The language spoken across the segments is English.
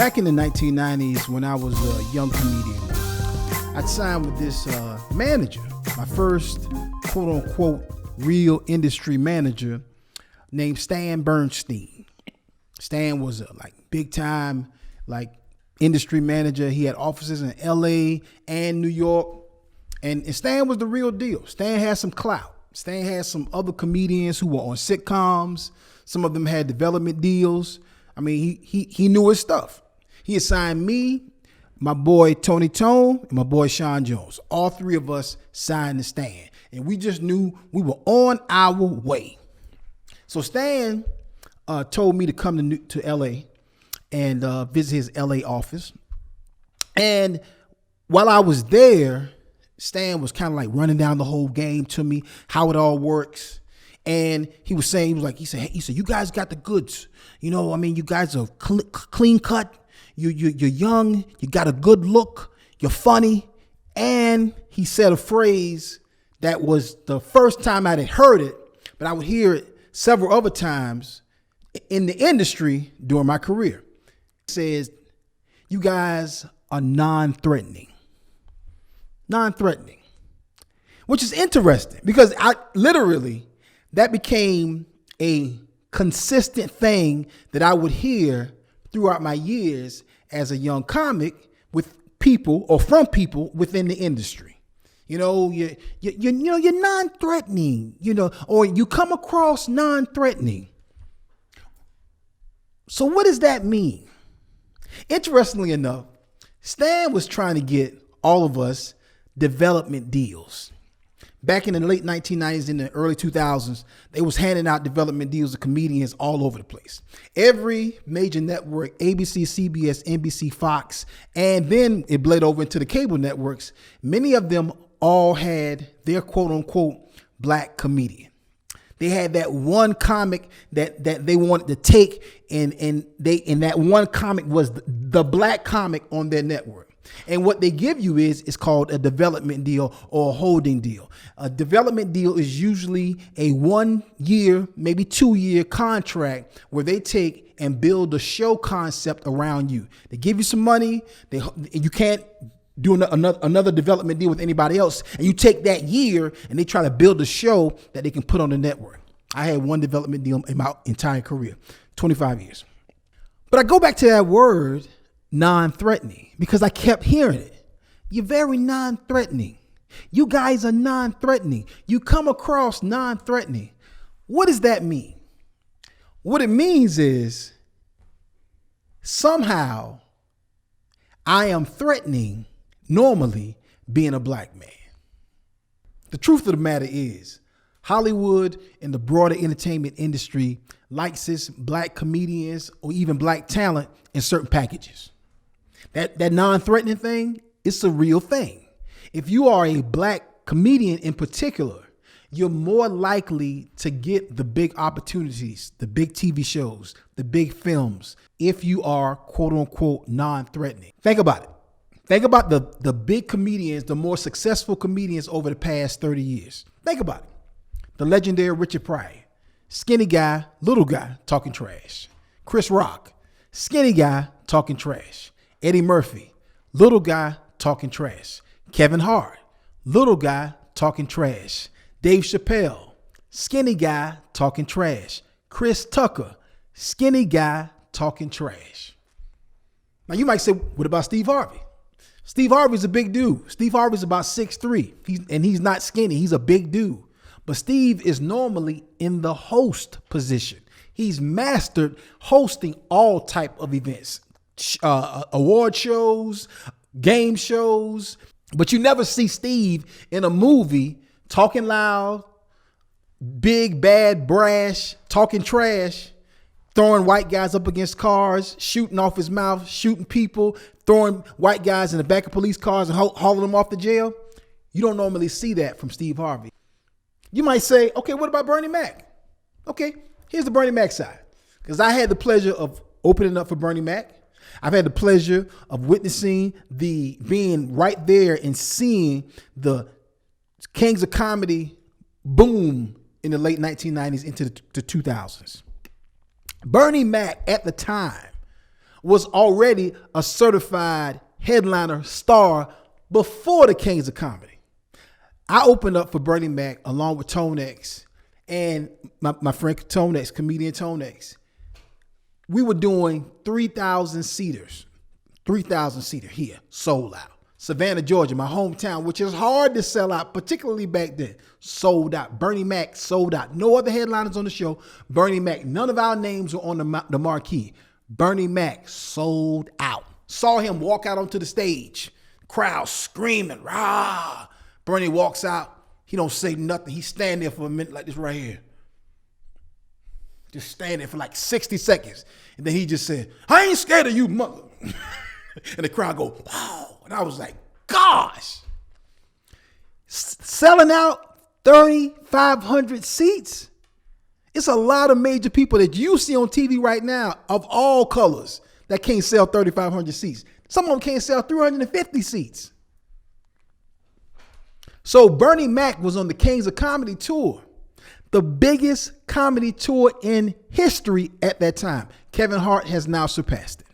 Back in the 1990s, when I was a young comedian, I'd signed with this manager, my first quote-unquote real industry manager named Stan Bernstein. Stan was a big time industry manager. He had offices in LA and New York. And Stan was the real deal. Stan had some clout. Stan had some other comedians who were on sitcoms. Some of them had development deals. I mean, he knew his stuff. He assigned me, my boy Tony Tone, and my boy Sean Jones. All three of us signed to Stan. And we just knew we were on our way. So Stan told me to come to LA and visit his LA office. And while I was there, Stan was kind of running down the whole game to me, how it all works. And he was saying, he said, you guys got the goods. You guys are clean cut. You're young. You got a good look. You're funny. And he said a phrase that was the first time I had heard it, but I would hear it several other times in the industry during my career. He says, you guys are non-threatening. Non-threatening, which is interesting because that became a consistent thing that I would hear throughout my years as a young comic with people or from people within the industry. You're non-threatening, or you come across non-threatening. So what does that mean? Interestingly enough, Stan was trying to get all of us development deals. Back in the late 1990s and the early 2000s, they was handing out development deals to comedians all over the place. Every major network, ABC, CBS, NBC, Fox, and then it bled over into the cable networks. Many of them all had their quote unquote black comedian. They had that one comic that they wanted to take, and that one comic was the black comic on their network. And what they give you is called a development deal or a holding deal. A development deal is usually a 1 year, maybe 2 year contract where they take and build a show concept around you. They give you some money. You can't do another development deal with anybody else. And you take that year and they try to build a show that they can put on the network. I had one development deal in my entire career, 25 years. But I go back to that word, non-threatening, because I kept hearing it. You're very non-threatening. You guys are non-threatening. You come across non-threatening. What does that mean? What it means is somehow I am threatening normally being a black man. The truth of the matter is Hollywood and the broader entertainment industry likes its black comedians or even black talent in certain packages. That non-threatening thing, it's a real thing. If you are a black comedian in particular, you're more likely to get the big opportunities, the big TV shows, the big films, if you are quote unquote non-threatening. Think about it. Think about the big comedians, the more successful comedians over the past 30 years. Think about it. The legendary Richard Pryor, skinny guy, little guy, talking trash. Chris Rock, skinny guy, talking trash. Eddie Murphy, little guy, talking trash. Kevin Hart, little guy, talking trash. Dave Chappelle, skinny guy, talking trash. Chris Tucker, skinny guy, talking trash. Now you might say, what about Steve Harvey? Steve Harvey's a big dude. Steve Harvey's about 6'3", and he's not skinny. He's a big dude. But Steve is normally in the host position. He's mastered hosting all type of events, award shows, game shows. But you never see Steve in a movie talking loud, big, bad, brash, talking trash, throwing white guys up against cars, shooting off his mouth, shooting people, throwing white guys in the back of police cars and hauling them off to jail. You don't normally see that from Steve Harvey. You might say, okay, what about Bernie Mac? Okay, here's the Bernie Mac side. Because I had the pleasure of opening up for Bernie Mac. I've had the pleasure of witnessing being right there and seeing the Kings of Comedy boom in the late 1990s into the 2000s. Bernie Mac at the time was already a certified headliner star before the Kings of Comedy. I opened up for Bernie Mac along with Tone X and my friend Tone X, comedian Tone X. We were doing 3,000 seaters here, sold out. Savannah, Georgia, my hometown, which is hard to sell out, particularly back then, sold out. Bernie Mac sold out. No other headliners on the show. Bernie Mac, none of our names were on the marquee. Bernie Mac sold out. Saw him walk out onto the stage. Crowd screaming, rah. Bernie walks out. He don't say nothing. He stand there for a minute like this right here. Just stand there for like 60 seconds. And then he just said, I ain't scared of you, mother. And the crowd go, wow. And I was like, gosh. Selling out 3,500 seats. It's a lot of major people that you see on TV right now of all colors that can't sell 3,500 seats. Some of them can't sell 350 seats. So Bernie Mac was on the Kings of Comedy tour, the biggest comedy tour in history at that time. Kevin Hart has now surpassed it.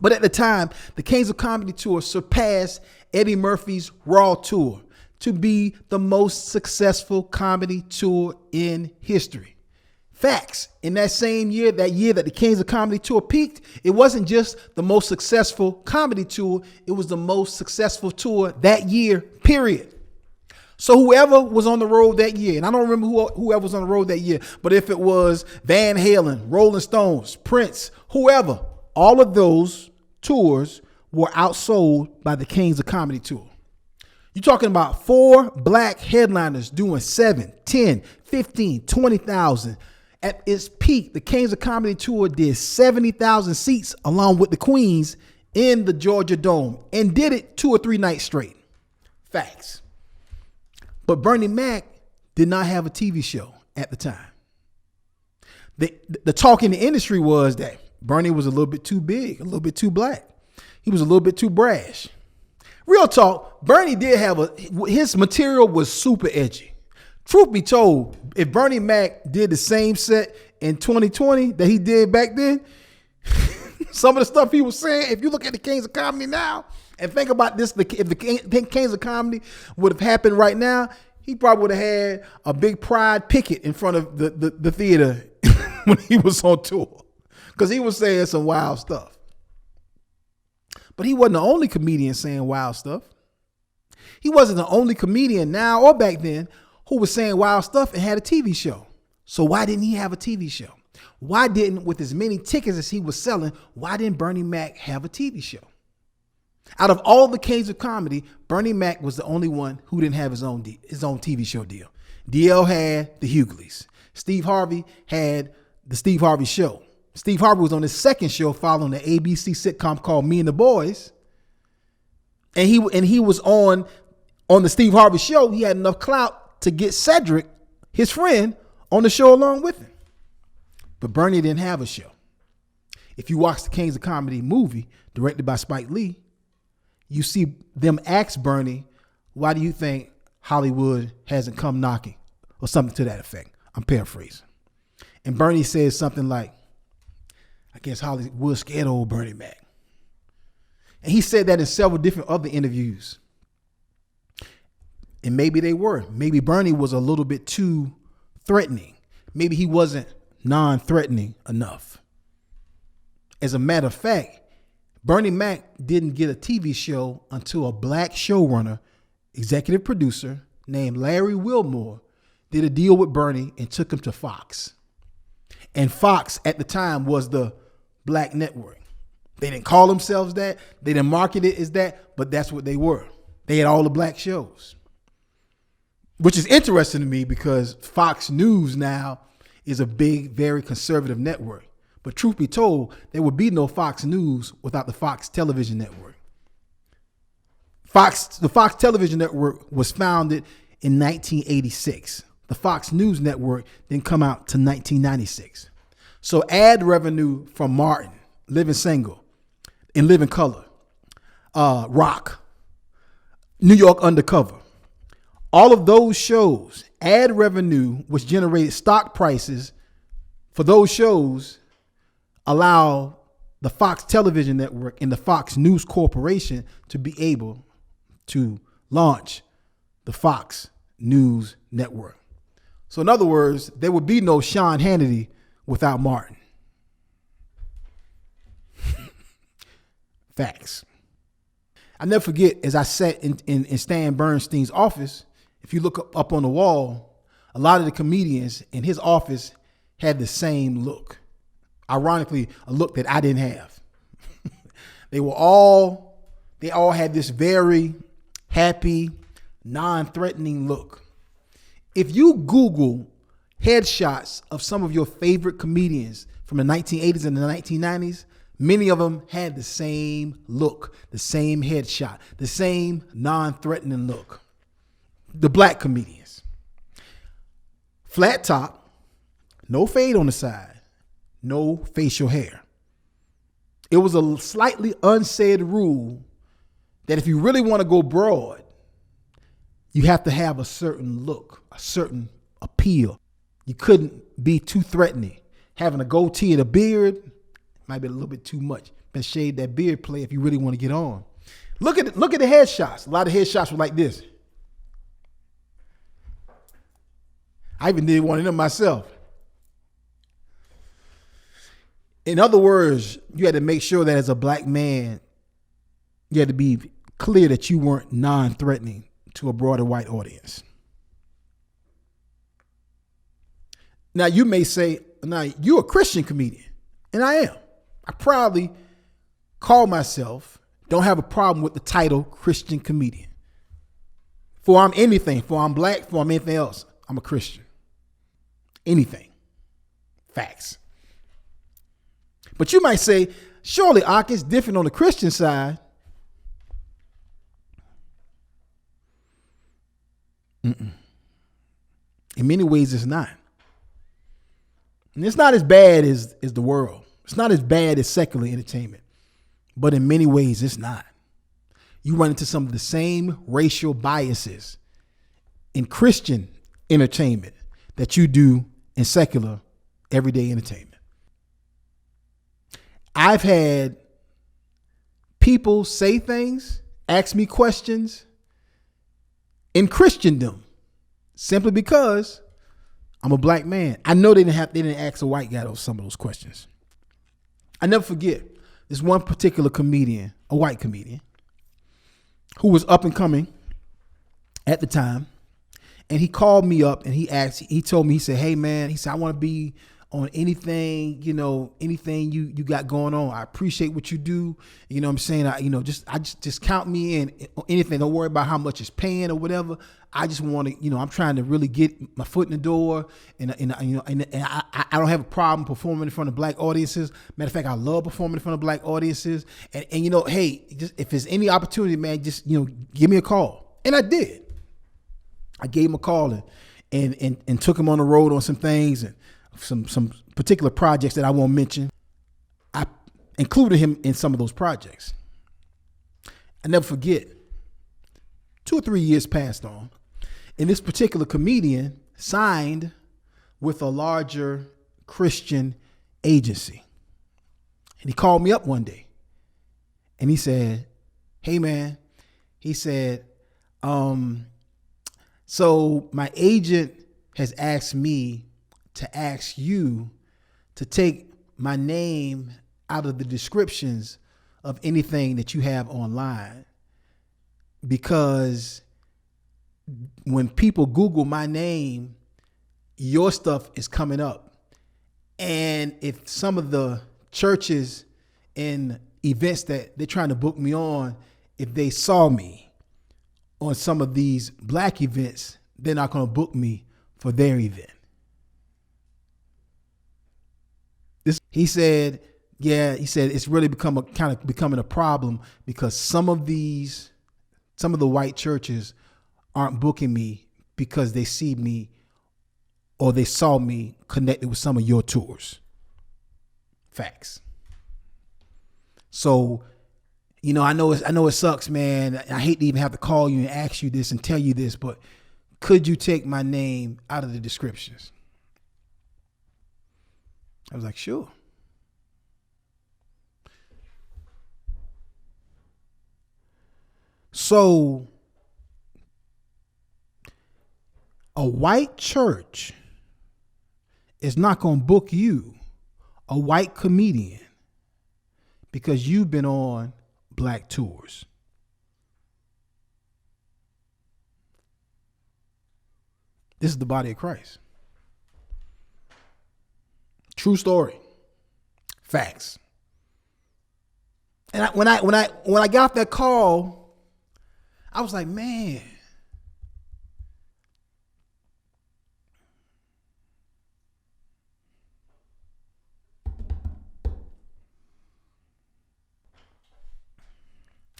But at the time, the Kings of Comedy tour surpassed Eddie Murphy's Raw tour to be the most successful comedy tour in history. Facts. In that same year, that the Kings of Comedy tour peaked, it wasn't just the most successful comedy tour, it was the most successful tour that year, period. So whoever was on the road that year, and I don't remember whoever was on the road that year, but if it was Van Halen, Rolling Stones, Prince, whoever, all of those tours were outsold by the Kings of Comedy tour. You're talking about 4 black headliners doing 7, 10, 15, 20,000. At its peak, the Kings of Comedy tour did 70,000 seats along with the Queens in the Georgia Dome and did it 2 or 3 nights straight. Facts. But Bernie Mac did not have a TV show at the time. The talk in the industry was that Bernie was a little bit too big, a little bit too black. He was a little bit too brash. Real talk, Bernie did have his material was super edgy. Truth be told, if Bernie Mac did the same set in 2020 that he did back then, some of the stuff he was saying, if you look at the Kings of Comedy now and think about this, if the Kings of Comedy would have happened right now, he probably would have had a big pride picket in front of the theater when he was on tour, because he was saying some wild stuff. But he wasn't the only comedian saying wild stuff. He wasn't the only comedian now or back then who was saying wild stuff and had a TV show. So why didn't he have a TV show? Why didn't, with as many tickets as he was selling, why didn't Bernie Mac have a TV show? Out of all the Kings of Comedy, Bernie Mac was the only one who didn't have his own TV show deal. DL had the Hughleys. Steve Harvey had the Steve Harvey Show. Steve Harvey was on his second show following the ABC sitcom called Me and the Boys. And he was on the Steve Harvey Show. He had enough clout to get Cedric, his friend, on the show along with him. But Bernie didn't have a show. If you watch the Kings of Comedy movie directed by Spike Lee, you see them ask Bernie, why do you think Hollywood hasn't come knocking? Or something to that effect. I'm paraphrasing. And Bernie says something like, I guess Hollywood scared of old Bernie Mac. And he said that in several different other interviews. And maybe they were. Maybe Bernie was a little bit too threatening. Maybe he wasn't non-threatening enough. As a matter of fact, Bernie Mac didn't get a TV show until a black showrunner, executive producer named Larry Wilmore did a deal with Bernie and took him to Fox. And Fox at the time was the black network. They didn't call themselves that. They didn't market it as that, but that's what they were. They had all the black shows, which is interesting to me because Fox News now is a big, very conservative network. But truth be told, there would be no Fox News without the Fox Television Network. The Fox Television Network was founded in 1986. The Fox News Network didn't come out to 1996. So ad revenue from Martin, Living Single, and Living Color, Rock, New York Undercover, all of those shows, ad revenue, which generated stock prices for those shows, allow the Fox Television Network and the Fox News Corporation to be able to launch the Fox News Network. So in other words, there would be no Sean Hannity without Martin. Facts. I never forget, as I sat in Stan Bernstein's office, if you look up on the wall, a lot of the comedians in his office had the same look. Ironically, a look that I didn't have. They all had this very happy, non-threatening look. If you Google headshots of some of your favorite comedians from the 1980s and the 1990s, many of them had the same look, the same headshot, the same non-threatening look. The black comedians. Flat top, no fade on the side, no facial hair. It was a slightly unsaid rule that if you really want to go broad, you have to have a certain look, a certain appeal. You couldn't be too threatening. Having a goatee and a beard might be a little bit too much. Better shave that beard play if you really want to get on. Look at the headshots. A lot of headshots were like this. I even did one of them myself. In other words, you had to make sure that as a black man, you had to be clear that you weren't non-threatening to a broader white audience. Now you may say, now you're a Christian comedian, and I am. I proudly call myself, don't have a problem with the title Christian comedian. For I'm anything, for I'm black, for I'm anything else, I'm a Christian. Anything. Facts. But you might say, surely, Ak, it's different on the Christian side. In many ways, it's not. And it's not as bad as the world. It's not as bad as secular entertainment. But in many ways, it's not. You run into some of the same racial biases in Christian entertainment that you do in secular everyday entertainment. I've had people say things, ask me questions in Christendom simply because I'm a black man. I know they didn't ask a white guy some of those questions. I never forget this one particular comedian, a white comedian, who was up and coming at the time. And he called me up and he told me, he said, hey man, he said, I want to be on anything, anything you got going on. I appreciate what you do. You know what I'm saying? Just count me in anything. Don't worry about how much it's paying or whatever. I just want to, I'm trying to really get my foot in the door, and I don't have a problem performing in front of black audiences. Matter of fact, I love performing in front of black audiences. And hey, just if there's any opportunity, man, just give me a call. And I did. I gave him a call and took him on the road on some things and some particular projects that I won't mention. I included him in some of those projects. I never forget, 2 or 3 years passed on, and this particular comedian signed with a larger Christian agency. And he called me up one day and he said, hey man, he said, so my agent has asked me to ask you to take my name out of the descriptions of anything that you have online, because when people Google my name, your stuff is coming up. And if some of the churches and events that they're trying to book me on, if they saw me on some of these black events, they're not going to book me for their event. He said it's really becoming a problem because some of the white churches aren't booking me because they see me or they saw me connected with some of your tours. Facts. So, I know it sucks, man. I hate to even have to call you and ask you this and tell you this, but could you take my name out of the descriptions? I was like, sure. So a white church is not going to book you, a white comedian, because you've been on black tours. This is the body of Christ. True story. Facts. And when I got that call, I was like, man.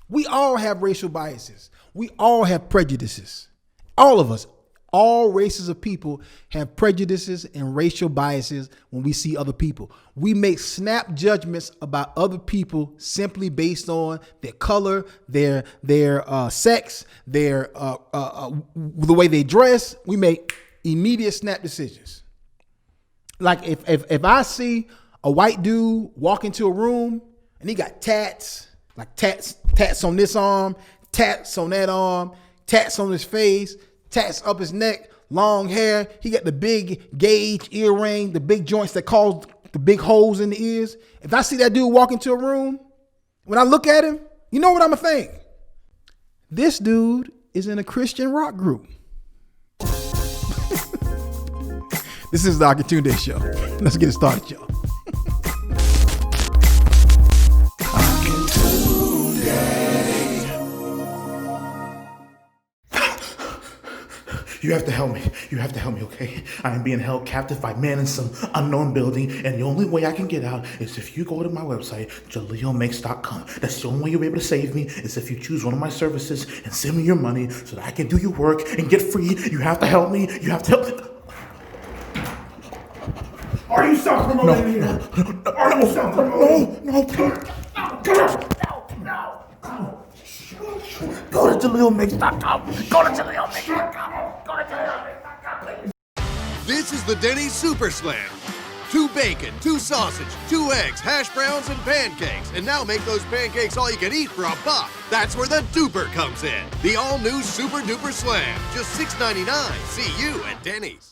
We all have racial biases. We all have prejudices. All of us, all races of people have prejudices and racial biases when we see other people. We make snap judgments about other people simply based on their color, their sex, the way they dress. We make immediate snap decisions. Like if I see a white dude walk into a room and he got tats, like tats on this arm, tats on that arm, tats on his face, tats up his neck, long hair. He got the big gauge earring, the big joints that cause the big holes in the ears. If I see that dude walk into a room, when I look at him, you know what I'm gonna think? This dude is in a Christian rock group. This is the Akintunde Show. Let's get it started, y'all. You have to help me. You have to help me, okay? I am being held captive by men in some unknown building, and the only way I can get out is if you go to my website, jaleelmakes.com. That's the only way you'll be able to save me, is if you choose one of my services and send me your money so that I can do your work and get free. You have to help me. You have to help me. Are you self-promoting here? No. Are you self-promoting? No, please. No. Go to jaleelmakes.com. Go to jaleelmakes.com. Go to jaleelmakes.com. This is the Denny's Super Slam. 2 bacon, 2 sausage, 2 eggs, hash browns, and pancakes. And now make those pancakes all you can eat for $1. That's where the duper comes in. The all-new Super Duper Slam. Just $6.99. See you at Denny's.